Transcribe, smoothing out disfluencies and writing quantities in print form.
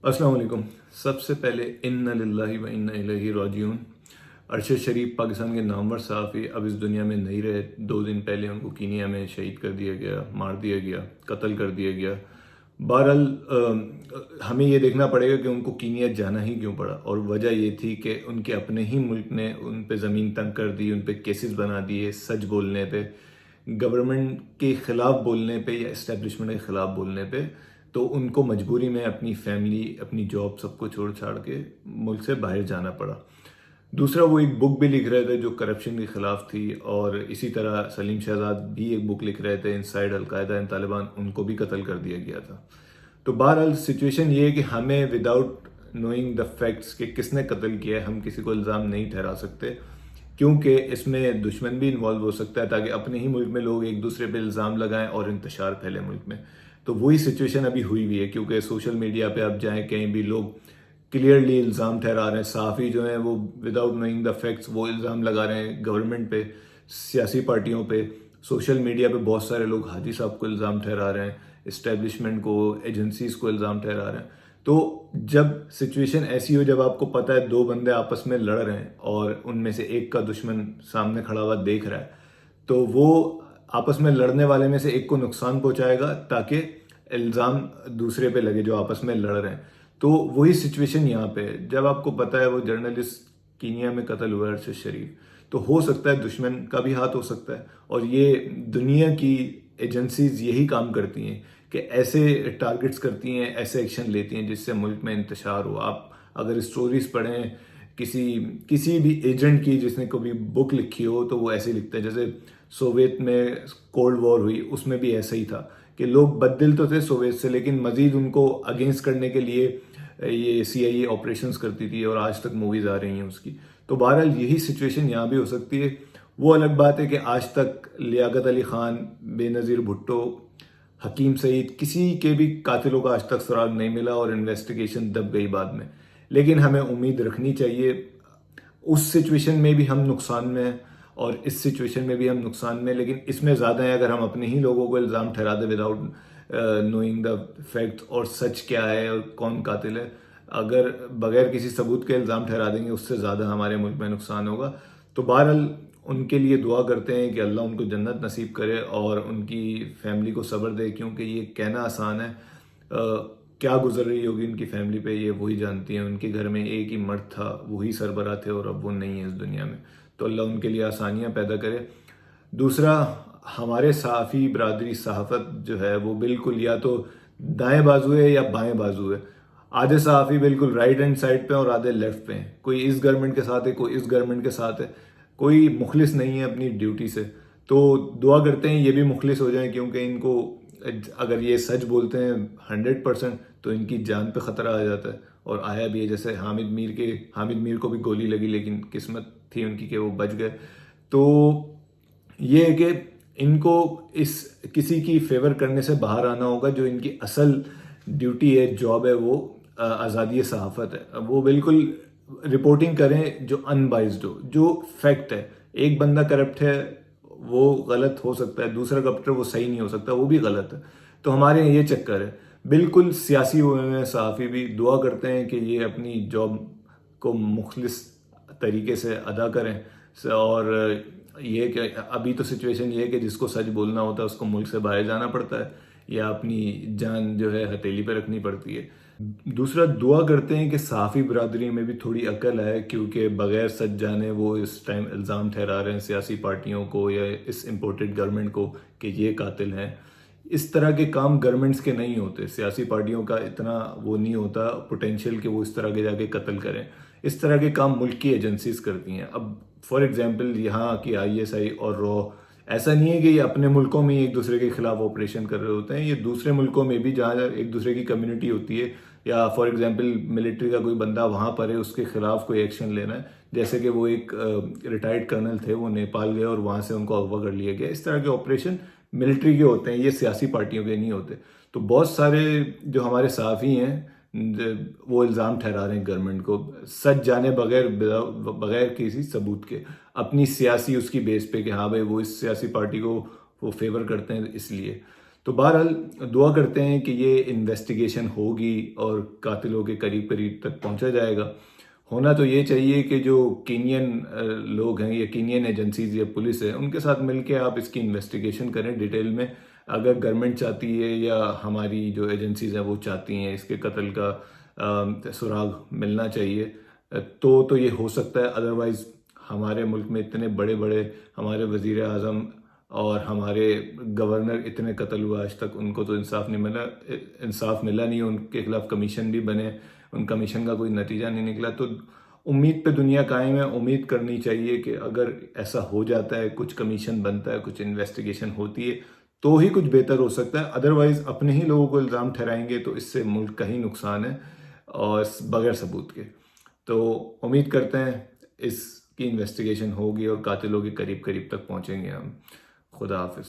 अस्सलाम वालेकुम। सबसे पहले इन्ना लिल्लाहि व इन्ना इलैहि राजिऊन। अरशद शरीफ पाकिस्तान के नामवर सहाफ़ी अब इस दुनिया में नहीं रहे। 2 दिन पहले उनको कीनिया में शहीद कर दिया गया, मार दिया गया, कत्ल कर दिया गया। बहरहाल हमें ये देखना पड़ेगा कि उनको कीनिया जाना ही क्यों पड़ा, और वजह ये थी कि उनके अपने ही मुल्क ने उन पे ज़मीन तंग कर दी, उन पे केसेस बना दिए सच बोलने पे, गवर्नमेंट के ख़िलाफ़ बोलने पे या इस्टेब्लिशमेंट के ख़िलाफ़ बोलने पे। तो उनको मजबूरी में अपनी फैमिली, अपनी जॉब, सबको छोड़ छाड़ के मुल्क से बाहर जाना पड़ा। दूसरा, वो एक बुक भी लिख रहे थे जो करप्शन के ख़िलाफ़ थी, और इसी तरह सलीम शहजाद भी एक बुक लिख रहे थे इनसाइड अलकायदा एंड तालिबान, उनको भी कत्ल कर दिया गया था। तो बहरहाल सिचुएशन ये है कि हमें विदाउट नोइंग द फैक्ट्स कि किसने कत्ल किया है, हम किसी को इल्ज़ाम नहीं ठहरा सकते, क्योंकि इसमें दुश्मन भी इन्वॉल्व हो सकता है, ताकि अपने ही मुल्क में लोग एक दूसरे पे इल्ज़ाम लगाएं और इंतशार फैले मुल्क में। तो वही सिचुएशन अभी हुई है, क्योंकि सोशल मीडिया पे आप जाएं कहीं भी, लोग क्लियरली इल्ज़ाम ठहरा रहे हैं। सहाफ़ी जो हैं वो विदाउट नोइंग द फैक्ट्स वो इल्ज़ाम लगा रहे हैं गवर्नमेंट पे, सियासी पार्टियों पे। सोशल मीडिया पे बहुत सारे लोग हाजी साहब को इल्ज़ाम ठहरा रहे हैं, इस्टेब्लिशमेंट को, एजेंसीज़ को इल्ज़ाम ठहरा रहे हैं। तो जब सिचुएशन ऐसी हो, जब आपको पता है 2 बंदे आपस में लड़ रहे हैं और उनमें से एक का दुश्मन सामने खड़ा हुआ देख रहा है, तो वो आपस में लड़ने वाले में से एक को नुकसान पहुंचाएगा ताकि इल्ज़ाम दूसरे पे लगे जो आपस में लड़ रहे हैं। तो वही सिचुएशन यहाँ पे है। जब आपको पता है वो जर्नलिस्ट कीनिया में कत्ल हुआ है अरशद शरीफ, तो हो सकता है दुश्मन का भी हाथ हो सकता है, और ये दुनिया की एजेंसीज यही काम करती हैं कि ऐसे टारगेट्स करती हैं, ऐसे एक्शन लेती हैं जिससे मुल्क में इंतशार हो। आप अगर स्टोरीज पढ़ें किसी भी एजेंट की जिसने कभी बुक लिखी हो, तो वो ऐसे लिखते हैं। जैसे सोवियत में कोल्ड वॉर हुई, उसमें भी ऐसा ही था कि लोग बददिल तो थे सोवियत से, लेकिन मजीद उनको अगेंस्ट करने के लिए ये CIA ऑपरेशंस करती थी, और आज तक मूवीज आ रही हैं उसकी। तो बहरहाल यही सिचुएशन यहाँ भी हो सकती है। वो अलग बात है कि आज तक लियाकत अली खान, बेनज़ीर भुट्टो, हकीम सईद, किसी के भी कातिलों का आज तक सुराग नहीं मिला, और इन्वेस्टिगेशन दब गई बाद में। लेकिन हमें उम्मीद रखनी चाहिए। उस सिचुएशन में भी हम नुकसान में हैं, और इस सिचुएशन में भी हम नुकसान में, लेकिन इसमें ज़्यादा है अगर हम अपने ही लोगों को इल्ज़ाम ठहरा दें विदाउट नोइंग द फैक्ट, और सच क्या है और कौन कातिल है। अगर बगैर किसी सबूत के इल्ज़ाम ठहरा देंगे, उससे ज़्यादा हमारे मुल्क में नुकसान होगा। तो बहरहाल उनके लिए दुआ करते हैं कि अल्लाह उनको जन्नत नसीब करे और उनकी फैमिली को सब्र दे, क्योंकि ये कहना आसान है, क्या गुजर रही होगी उनकी फैमिली पे ये वही जानती हैं। उनके घर में एक ही मर्द था, वही सरबराह थे, और अब वो नहीं है इस दुनिया में। तो अल्लाह उनके लिए आसानियाँ पैदा करे। दूसरा, हमारे सहाफ़ी बरादरी, सहाफ़त जो है वो बिल्कुल या तो दाएं बाजू है या बाएं बाजू है। आधे सहाफ़ी बिल्कुल राइट हैंड साइड पे और आधे लेफ्ट पे हैं। कोई इस गवर्नमेंट के साथ है, कोई इस गवर्नमेंट के साथ है, कोई मुखलिस नहीं है अपनी ड्यूटी से। तो दुआ करते हैं ये भी मुखलिस हो जाएं, क्योंकि इनको अगर ये सच बोलते हैं 100%, तो इनकी जान पे ख़तरा आ जाता है, और आया भी है। जैसे हामिद मीर को भी गोली लगी, लेकिन किस्मत थी उनकी कि वो बच गए। तो ये है कि इनको इस किसी की फेवर करने से बाहर आना होगा। जो इनकी असल ड्यूटी है, जॉब है, वो आज़ादी सहाफ़त है। वो बिल्कुल रिपोर्टिंग करें जो अनबाइज्ड हो, जो फैक्ट है। एक बंदा करप्ट है, वो गलत हो सकता है, दूसरा करप्ट है, वो सही नहीं हो सकता, वो भी गलत है। तो हमारे यहाँ ये चक्कर है। बिल्कुल सियासी हुए हैं सहाफ़ी भी। दुआ करते हैं कि ये अपनी जॉब को मुखलिस तरीके से अदा करें, और ये कि अभी तो सिचुएशन ये है कि जिसको सच बोलना होता है उसको मुल्क से बाहर जाना पड़ता है, या अपनी जान जो है हथेली पे रखनी पड़ती है। दूसरा, दुआ करते हैं कि सहाफ़ी बरादरी में भी थोड़ी अकल आए, क्योंकि बगैर सच जाने वो इस टाइम इल्ज़ाम ठहरा रहे हैं सियासी पार्टियों को या इस इम्पोर्टेड गवर्नमेंट को कि ये कातिल हैं। इस तरह के काम गवर्नमेंट्स के नहीं होते, सियासी पार्टियों का इतना वो नहीं होता पोटेंशियल कि वो इस तरह के जाके कत्ल करें। इस तरह के काम मुल्क की एजेंसीज करती हैं। अब फॉर एग्जांपल यहाँ की ISI और रॉ, ऐसा नहीं है कि ये अपने मुल्कों में एक दूसरे के खिलाफ ऑपरेशन कर रहे होते हैं। ये दूसरे मुल्कों में भी जहाँ एक दूसरे की कम्युनिटी होती है, या फॉर एग्जांपल मिलिट्री का कोई बंदा वहाँ पर है, उसके खिलाफ कोई एक्शन लेना है। जैसे कि वो एक रिटायर्ड कर्नल थे, वो नेपाल गए और वहाँ से उनको अगवा कर लिया गया। इस तरह के ऑपरेशन मिलिट्री के होते हैं, ये सियासी पार्टियों के नहीं होते। तो बहुत सारे जो हमारे सहाफ़ी हैं वो इल्ज़ाम ठहरा रहे हैं गवर्नमेंट को, सच जाने बगैर किसी सबूत के, अपनी सियासी उसकी बेस पे कि हाँ भाई वो इस सियासी पार्टी को वो फेवर करते हैं इसलिए। تو بہرحال دعا کرتے ہیں کہ یہ انویسٹیگیشن ہوگی اور قاتلوں کے قریب قریب تک پہنچا جائے گا. ہونا تو یہ چاہیے کہ جو کینین لوگ ہیں یا کینین ایجنسیز یا پولیس ہے ان کے ساتھ مل کے آپ اس کی انویسٹیگیشن کریں ڈیٹیل میں. اگر گورنمنٹ چاہتی ہے یا ہماری جو ایجنسیز ہیں وہ چاہتی ہیں اس کے قتل کا سراغ ملنا چاہیے تو یہ ہو سکتا ہے. ادروائز ہمارے ملک میں اتنے بڑے بڑے ہمارے وزیر اعظم اور ہمارے گورنر اتنے قتل ہوا آج تک ان کو تو انصاف ملا نہیں. ان کے خلاف کمیشن بھی بنے, ان کمیشن کا کوئی نتیجہ نہیں نکلا. تو امید پہ دنیا قائم ہے. امید کرنی چاہیے کہ اگر ایسا ہو جاتا ہے, کچھ کمیشن بنتا ہے, کچھ انویسٹیگیشن ہوتی ہے تو ہی کچھ بہتر ہو سکتا ہے. ادروائز اپنے ہی لوگوں کو الزام ٹھہرائیں گے تو اس سے ملک کا ہی نقصان ہے اور بغیر ثبوت کے. تو امید کرتے ہیں اس کی انویسٹیگیشن ہوگی اور قاتلوں کے قریب قریب تک پہنچیں گے ہم. خدا حافظ.